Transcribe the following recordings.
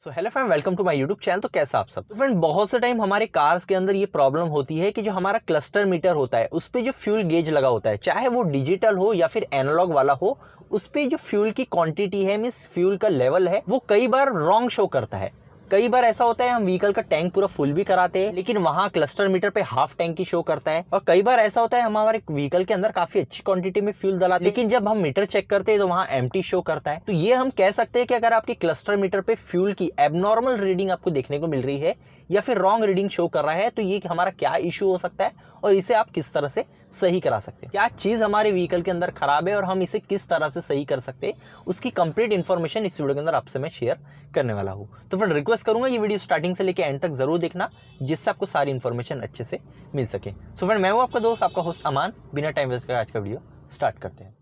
So hello friend, welcome to my YouTube channel. तो कैसा आप सब। तो फ्रेंड, बहुत से टाइम हमारे कार्स के अंदर ये प्रॉब्लम होती है कि जो हमारा क्लस्टर मीटर होता है उस पे जो फ्यूल गेज लगा होता है, चाहे वो डिजिटल हो या फिर एनालॉग वाला हो, उस पे जो फ्यूल की क्वांटिटी है, मींस फ्यूल का लेवल है, वो कई बार रॉन्ग शो करता है। कई बार ऐसा होता है हम व्हीकल का टैंक पूरा फुल भी कराते हैं लेकिन वहां क्लस्टर मीटर पे हाफ टैंक की शो करता है। और कई बार ऐसा होता है हम हमारे व्हीकल के अंदर काफी अच्छी क्वांटिटी में फ्यूल डलाते हैं लेकिन जब हम मीटर चेक करते हैं तो वहां एम्प्टी शो करता है। तो ये हम कह सकते हैं कि अगर आपके क्लस्टर मीटर पे फ्यूल की एबनॉर्मल रीडिंग आपको देखने को मिल रही है या फिर रॉन्ग रीडिंग शो कर रहा है तो ये हमारा क्या इशू हो सकता है और इसे आप किस तरह से सही करा सकते हैं, क्या चीज हमारे व्हीकल के अंदर खराब है और हम इसे किस तरह से सही कर सकते हैं, उसकी कंप्लीट इन्फॉर्मेशन इस वीडियो के अंदर आपसे मैं शेयर करने वाला हूं। तो फिर रिक्वेस्ट करूंगा ये वीडियो स्टार्टिंग से लेकर एंड तक जरूर देखना जिससे आपको सारी इन्फॉर्मेशन अच्छे से मिल सके। सो फ्रेंड, मैं हूं आपका दोस्त, आपका होस्ट अमान। बिना टाइम वेस्ट कर आज का वीडियो स्टार्ट करते हैं।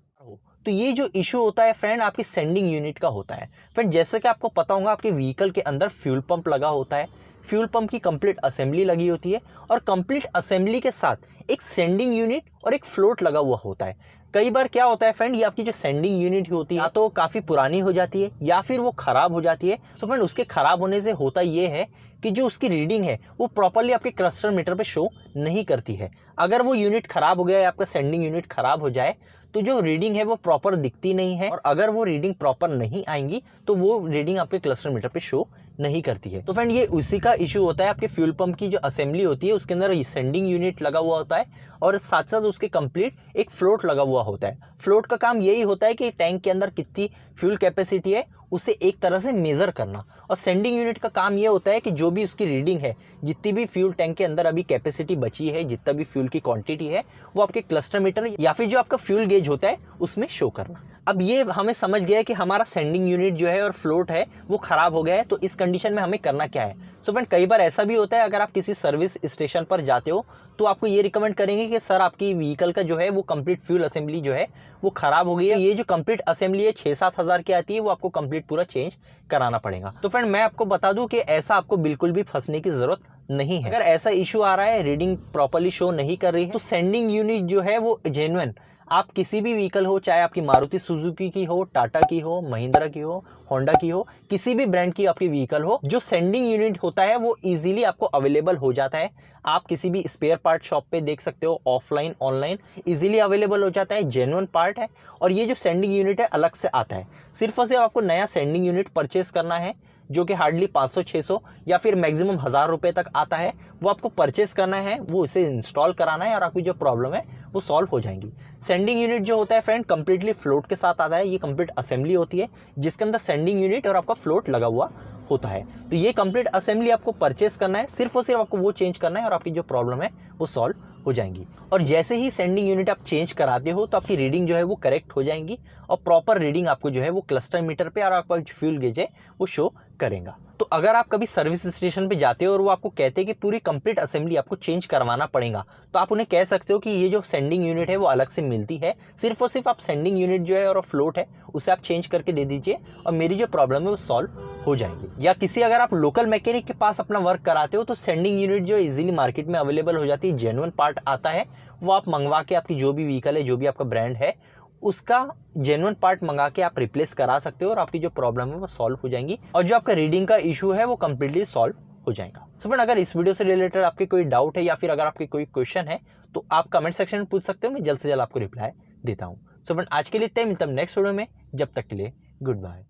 तो ये जो इशू होता है फ्रेंड, आपकी सेंडिंग यूनिट का होता है। फ्रेंड, जैसे कि आपको पता होगा आपके व्हीकल के अंदर फ्यूल पंप लगा होता है, फ्यूल पंप की कंप्लीट असेंबली लगी होती है और कंप्लीट असेंबली के साथ एक सेंडिंग यूनिट और एक फ्लोट लगा हुआ होता है। कई बार क्या होता है फ्रेंड, ये आपकी जो सेंडिंग यूनिट होती है या तो काफ़ी पुरानी हो जाती है या फिर वो ख़राब हो जाती है। सो फ्रेंड, उसके ख़राब होने से होता ये है कि जो उसकी रीडिंग है वो प्रॉपरली आपके क्लस्टर मीटर पे शो नहीं करती है। अगर वो यूनिट ख़राब हो गया या आपका सेंडिंग यूनिट ख़राब हो जाए तो जो रीडिंग है वो प्रॉपर दिखती नहीं है और अगर वो रीडिंग प्रॉपर नहीं आएंगी तो वो रीडिंग आपके क्लस्टर मीटर पे शो नहीं करती है। तो फ्रेंड, ये उसी का इशू होता है। आपके फ्यूल पंप की जो असेंबली होती है उसके अंदर सेंडिंग यूनिट लगा हुआ होता है और साथ साथ उसके कंप्लीट एक फ्लोट लगा हुआ होता है। फ्लोट का काम यही होता है कि टैंक के अंदर कितनी फ्यूल कैपेसिटी है उसे एक तरह से मेजर करना, और सेंडिंग यूनिट का काम ये होता है कि जो भी उसकी रीडिंग है, जितनी भी फ्यूल टैंक के अंदर अभी कैपेसिटी बची है, जितना भी फ्यूल की क्वांटिटी है, वो आपके क्लस्टर मीटर या फिर जो आपका फ्यूल गेज होता है उसमें शो करना। अब ये हमें समझ गया है कि हमारा सेंडिंग यूनिट जो है और फ्लोट है वो खराब हो गया है, तो इस कंडीशन में हमें करना क्या है। सो फ्रेंड, कई बार ऐसा भी होता है अगर आप किसी सर्विस स्टेशन पर जाते हो तो आपको ये रिकमेंड करेंगे कि सर आपकी व्हीकल का जो है वो कंप्लीट फ्यूल असेंबली जो है वो खराब हो गई है। ये जो कंप्लीट असेंबली है 6-7 हज़ार की आती है, वो आपको कंप्लीट पूरा चेंज कराना पड़ेगा। तो फ्रेंड, मैं आपको बता दूं कि ऐसा आपको बिल्कुल भी फंसने की जरूरत नहीं है। अगर ऐसा इशू आ रहा है, रीडिंग प्रॉपर्ली शो नहीं कर रही है, तो सेंडिंग यूनिट जो है वो जेन्युइन आप किसी भी व्हीकल हो, चाहे आपकी मारुति सुजुकी की हो, टाटा की हो, महिंद्रा की हो, होंडा की हो, किसी भी ब्रांड की आपकी व्हीकल हो, जो सेंडिंग यूनिट होता है वो इजीली आपको अवेलेबल हो जाता है। आप किसी भी स्पेयर पार्ट शॉप पे देख सकते हो, ऑफलाइन ऑनलाइन इजीली अवेलेबल हो जाता है, जेन्युइन पार्ट है। और ये जो सेंडिंग यूनिट है अलग से आता है, सिर्फ और सिर्फ आपको नया सेंडिंग यूनिट परचेस करना है जो कि हार्डली 500-600 या फिर मैक्सिमम 1000 रुपये तक आता है। वो आपको परचेस करना है, वो इसे इंस्टॉल कराना है और आपकी जो प्रॉब्लम है वो सॉल्व हो जाएंगी। सेंडिंग यूनिट जो होता है फ्रेंड कंप्लीटली फ्लोट के साथ आता है। ये कंप्लीट असेंबली होती है जिसके अंदर सेंडिंग यूनिट और आपका फ्लोट लगा हुआ होता है। तो ये कंप्लीट असेंबली आपको परचेस करना है, सिर्फ और सिर्फ आपको वो चेंज करना है और आपकी जो प्रॉब्लम है वो सॉल्व हो जाएंगी। और जैसे ही सेंडिंग यूनिट आप चेंज कराते हो तो आपकी रीडिंग जो है वो करेक्ट हो जाएंगी और प्रॉपर रीडिंग आपको जो है वो क्लस्टर मीटर पे और आपका जो फ्यूल गेज है वो शो करेगा। तो अगर आप कभी सर्विस स्टेशन पे जाते हो और वो आपको कहते हैं कि पूरी कंप्लीट असेंबली आपको चेंज करवाना पड़ेगा, तो आप उन्हें कह सकते हो कि ये जो सेंडिंग यूनिट है वो अलग से मिलती है, सिर्फ और सिर्फ आप सेंडिंग यूनिट जो है और फ्लोट है उसे आप चेंज करके दे दीजिए और मेरी जो प्रॉब्लम है वो सॉल्व हो जाएंगी। या किसी अगर आप लोकल मैकेनिक के पास अपना वर्क कराते हो तो सेंडिंग यूनिट जो इजीली मार्केट में अवेलेबल हो जाती है, जेन्युइन पार्ट आता है, वो आप मंगवा के आपकी जो भी व्हीकल है, जो भी आपका ब्रांड है, उसका जेन्युइन पार्ट मंगा के आप रिप्लेस करा सकते हो और आपकी जो प्रॉब्लम है वो सॉल्व हो जाएंगी और जो आपका रीडिंग का इशू है वो कंप्लीटली सॉल्व हो जाएगा। सो फ्रेंड, अगर इस वीडियो से रिलेटेड आपके कोई डाउट है या फिर अगर आपके कोई क्वेश्चन है तो आप कमेंट सेक्शन में पूछ सकते हो, मैं जल्द से जल्द आपको रिप्लाई देता हूँ। सो फ्रेंड, आज के लिए इतना ही, मिलता हूं नेक्स्ट वीडियो में। जब तक के लिए गुड बाय।